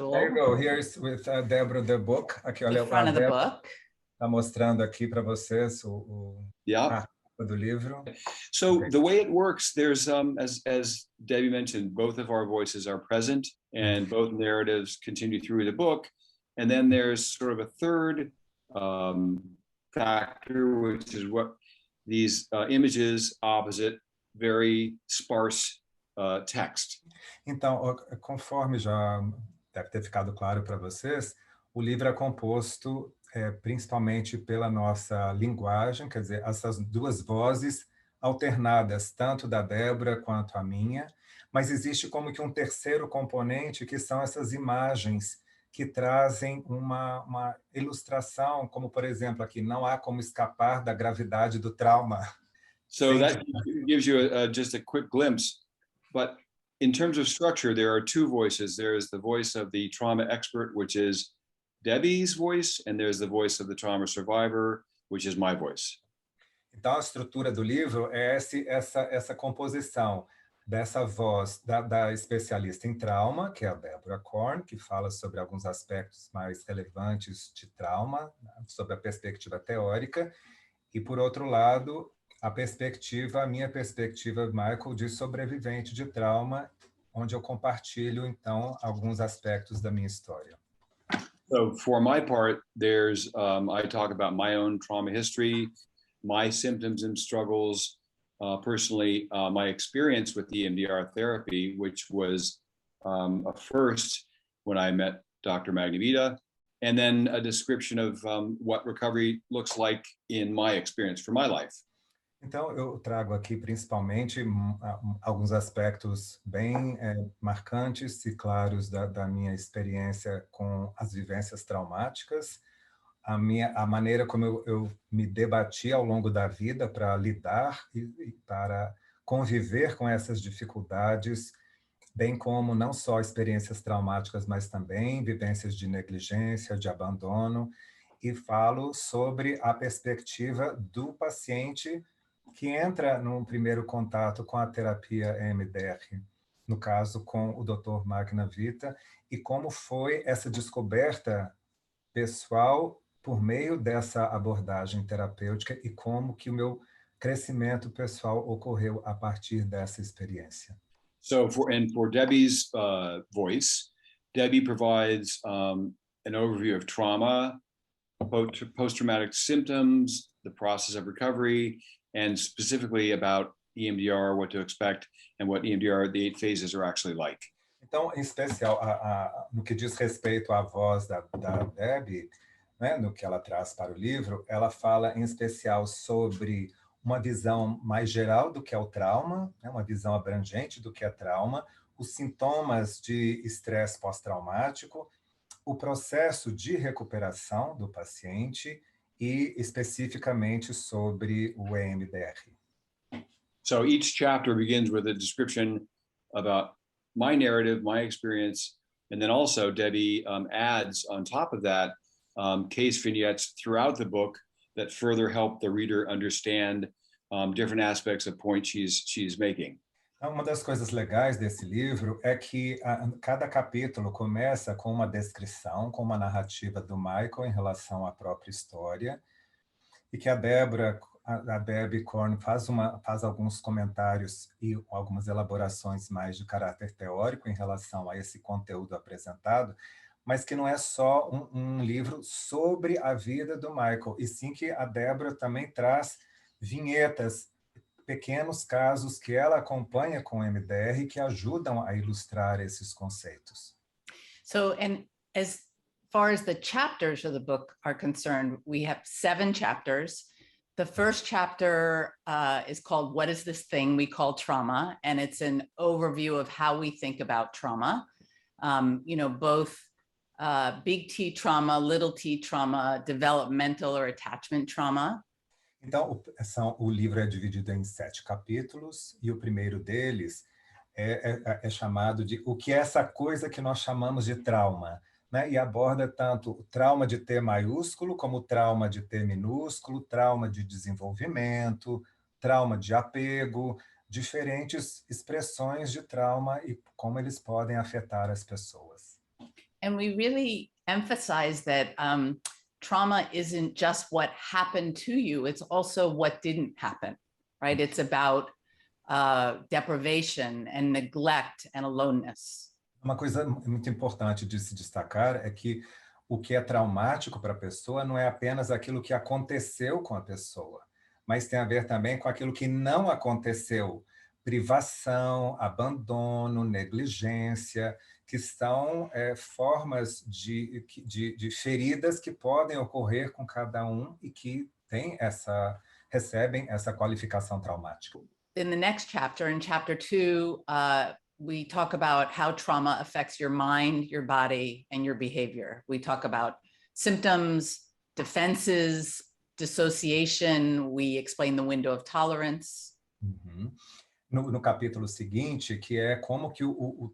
cool. There you go. Here's with Deborah the book. Aqui, olha, the front of the book. Está mostrando aqui para vocês Yeah. do livro. So the way it works, there's as Debbie mentioned, both of our voices are present, and both narratives continue through the book, and then there's sort of a third factor, which is what these images opposite very sparse text. Então, conforme já deve ter ficado claro para vocês, o livro é composto principalmente pela nossa linguagem, quer dizer, essas duas vozes alternadas, tanto da Débora quanto a minha, mas existe como que um terceiro componente, que são essas imagens que trazem uma ilustração, como, por exemplo, aqui, não há como escapar da gravidade do trauma. So that gives you just a quick glimpse, but in terms of structure, there are two voices. There is the voice of the trauma expert, which is Debbie's voice, and there's the voice of the trauma survivor, which is my voice. Então, a estrutura do livro é essa composição dessa voz da especialista em trauma, que é a Deborah Korn, que fala sobre alguns aspectos mais relevantes de trauma, sobre a perspectiva teórica, e, por outro lado, a minha perspectiva, Michael, de sobrevivente de trauma, onde eu compartilho, então, alguns aspectos da minha história. So for my part, there's I talk about my own trauma history, my symptoms and struggles, personally, my experience with EMDR therapy, which was a first when I met Dr. Magnavita, and then a description of what recovery looks like in my experience for my life. Então, eu trago aqui principalmente alguns aspectos bem marcantes e claros da minha experiência com as vivências traumáticas, a maneira como eu me debati ao longo da vida para lidar e para conviver com essas dificuldades, bem como não só experiências traumáticas, mas também vivências de negligência, de abandono, e falo sobre a perspectiva do paciente que entra num primeiro contato com a terapia EMDR, no caso com o Dr. Magnavita, e como foi essa descoberta pessoal por meio dessa abordagem terapêutica e como que o meu crescimento pessoal ocorreu a partir dessa experiência. So for Debbie's voice, Debbie provides an overview of trauma, post-traumatic symptoms, the process of recovery, and specifically about EMDR, what to expect, and what EMDR, the 8 phases, are actually like. Então, em especial, no que diz respeito à voz da Debbie, né, no que ela traz para o livro, ela fala em especial sobre uma visão mais geral do que é o trauma, né, uma visão abrangente do que é trauma, os sintomas de estresse pós-traumático, o processo de recuperação do paciente e especificamente sobre o EMDR. So each chapter begins with a description about my narrative, my experience, and then also Debbie adds on top of that case vignettes throughout the book that further help the reader understand different aspects of points she's making. Uma das coisas legais desse livro é que cada capítulo começa com uma descrição, com uma narrativa do Michael em relação à própria história, e que a Debbie Korn faz alguns comentários e algumas elaborações mais de caráter teórico em relação a esse conteúdo apresentado, mas que não é só um livro sobre a vida do Michael, e sim que a Débora também traz vinhetas, pequenos casos que ela acompanha com o MDR que ajudam a ilustrar esses conceitos. So, and as far as the chapters of the book are concerned, we have 7 chapters. The first chapter is called What is This Thing We Call Trauma? And it's an overview of how we think about trauma. Both big T trauma, little t trauma, developmental or attachment trauma. Então, o livro é dividido em 7 capítulos, e o primeiro deles é chamado de O que é essa coisa que nós chamamos de trauma, né? E aborda tanto o trauma de T maiúsculo, como o trauma de T minúsculo, trauma de desenvolvimento, trauma de apego, diferentes expressões de trauma e como eles podem afetar as pessoas. And we really emphasize that trauma isn't just what happened to you, it's also what didn't happen, right? It's about deprivation and neglect and aloneness. Uma coisa muito importante de se destacar é que o que é traumático para a pessoa não é apenas aquilo que aconteceu com a pessoa, mas tem a ver também com aquilo que não aconteceu. Privação, abandono, negligência, que são formas de feridas que podem ocorrer com cada um e que recebem essa qualificação traumática. In the next chapter, in chapter 2, we talk about how trauma affects your mind, your body, and your behavior. We talk about symptoms, defenses, dissociation. We explain the window of tolerance. Uhum. No capítulo seguinte, que é como que o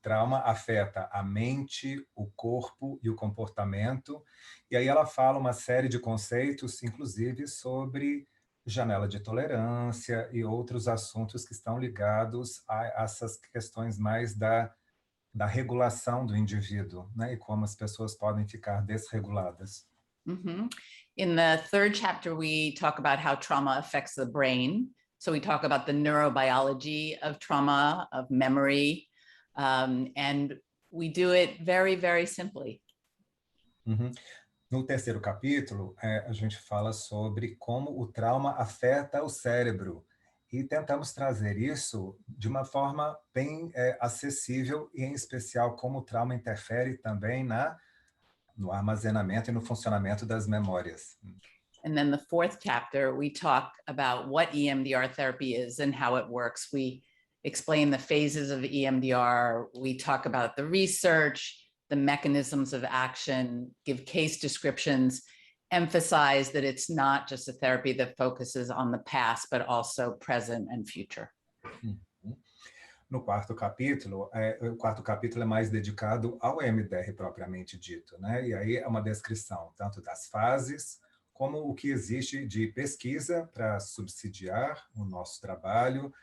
trauma afeta a mente, o corpo e o comportamento. E aí ela fala uma série de conceitos, inclusive sobre janela de tolerância e outros assuntos que estão ligados a essas questões mais da regulação do indivíduo, né? E como as pessoas podem ficar desreguladas. Mm-hmm. In the third chapter, we talk about how trauma affects the brain. So we talk about the neurobiology of trauma, of memory, and we do it very, very simply. Uhum. No terceiro capítulo, a gente fala sobre como o trauma afeta o cérebro e tentamos trazer isso de uma forma bem acessível e, em especial, como o trauma interfere também no armazenamento e no funcionamento das memórias. And then the fourth chapter, we talk about what EMDR therapy is and how it works. We explain the phases of EMDR. We talk about the research, the mechanisms of action, give case descriptions, emphasize that it's not just a therapy that focuses on the past, but also present and future. No quarto capítulo, o quarto capítulo é mais dedicado ao EMDR propriamente dito, né? E aí é uma descrição tanto das fases, como o que existe de pesquisa para subsidiar o nosso trabalho,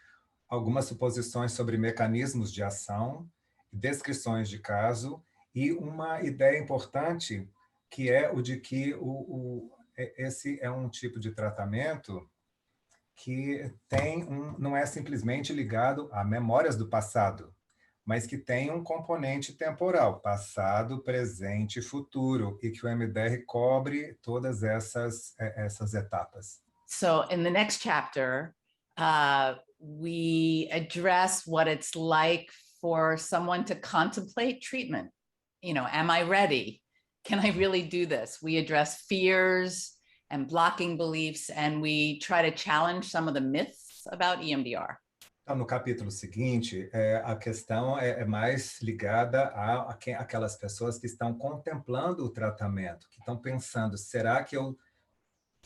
algumas suposições sobre mecanismos de ação, descrições de caso, e uma ideia importante que é o de que esse é um tipo de tratamento que não é simplesmente ligado a memórias do passado, mas que tem um componente temporal, passado, presente e futuro, e que o MDR cobre todas essas etapas. So in the next chapter, we address what it's like for someone to contemplate treatment. You know, am I ready? Can I really do this? We address fears and blocking beliefs, and we try to challenge some of the myths about EMDR. Então, no capítulo seguinte, a questão é mais ligada àquelas pessoas que estão contemplando o tratamento, que estão pensando, será que eu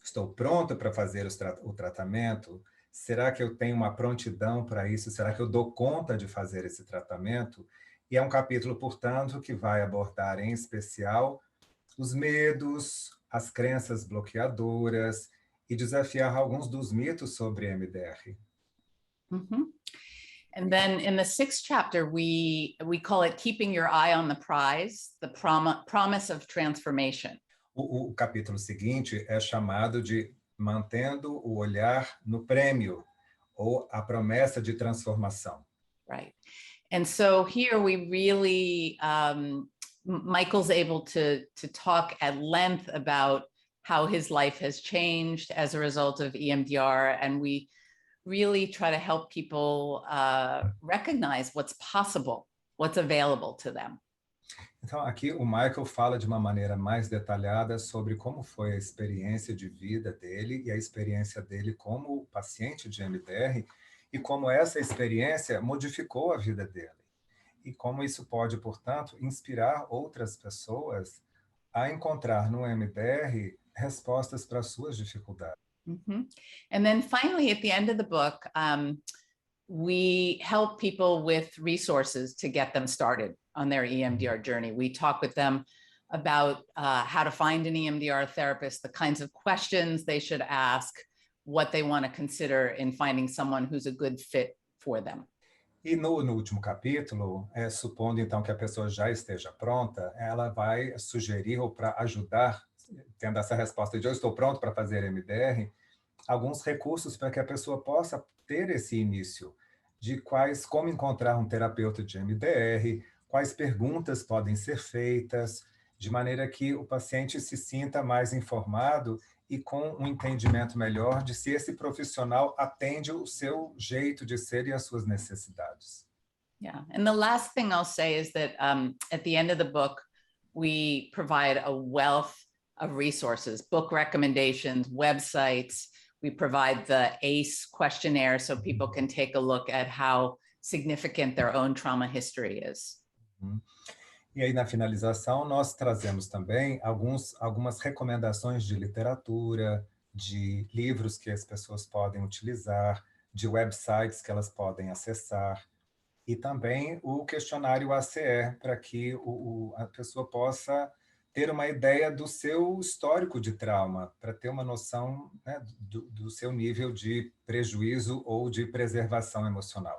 estou pronto para fazer o tratamento? Será que eu tenho uma prontidão para isso? Será que eu dou conta de fazer esse tratamento? E é um capítulo, portanto, que vai abordar, em especial, os medos, as crenças bloqueadoras e desafiar alguns dos mitos sobre MDR. Mm-hmm. And then in the sixth chapter, we call it Keeping Your Eye on the Prize, the promise of transformation. O capítulo seguinte é chamado de Mantendo o Olhar no Prêmio, ou a promessa de transformação. Right. And so here we really, Michael's able to talk at length about how his life has changed as a result of EMDR, and we really try to help people recognize what's possible, what's available to them. Então, aqui o Michael fala de uma maneira mais detalhada sobre como foi a experiência de vida dele e a experiência dele como paciente de MDR e como essa experiência modificou a vida dele. E como isso pode, portanto, inspirar outras pessoas a encontrar no MDR respostas para suas dificuldades. Mm-hmm. And then finally, at the end of the book, we help people with resources to get them started on their EMDR journey. We talk with them about how to find an EMDR therapist, the kinds of questions they should ask, what they want to consider in finding someone who's a good fit for them. E no último capítulo, supondo então que a pessoa já esteja pronta, ela vai sugerir ou para ajudar, tendo essa resposta de eu estou pronto para fazer MDR, alguns recursos para que a pessoa possa ter esse início de como encontrar um terapeuta de MDR, quais perguntas podem ser feitas, de maneira que o paciente se sinta mais informado e com um entendimento melhor de se esse profissional atende o seu jeito de ser e as suas necessidades. Yeah. And the last thing I'll say is that at the end of the book, we provide a wealth of resources, book recommendations, websites. We provide the ACE questionnaire so people can take a look at how significant their own trauma history is. E aí, na finalização, nós trazemos também algumas recomendações de literatura, de livros que as pessoas podem utilizar, de websites que elas podem acessar, e também o questionário ACE, para que a pessoa possa ter uma ideia do seu histórico de trauma, para ter uma noção, né, do seu nível de prejuízo ou de preservação emocional.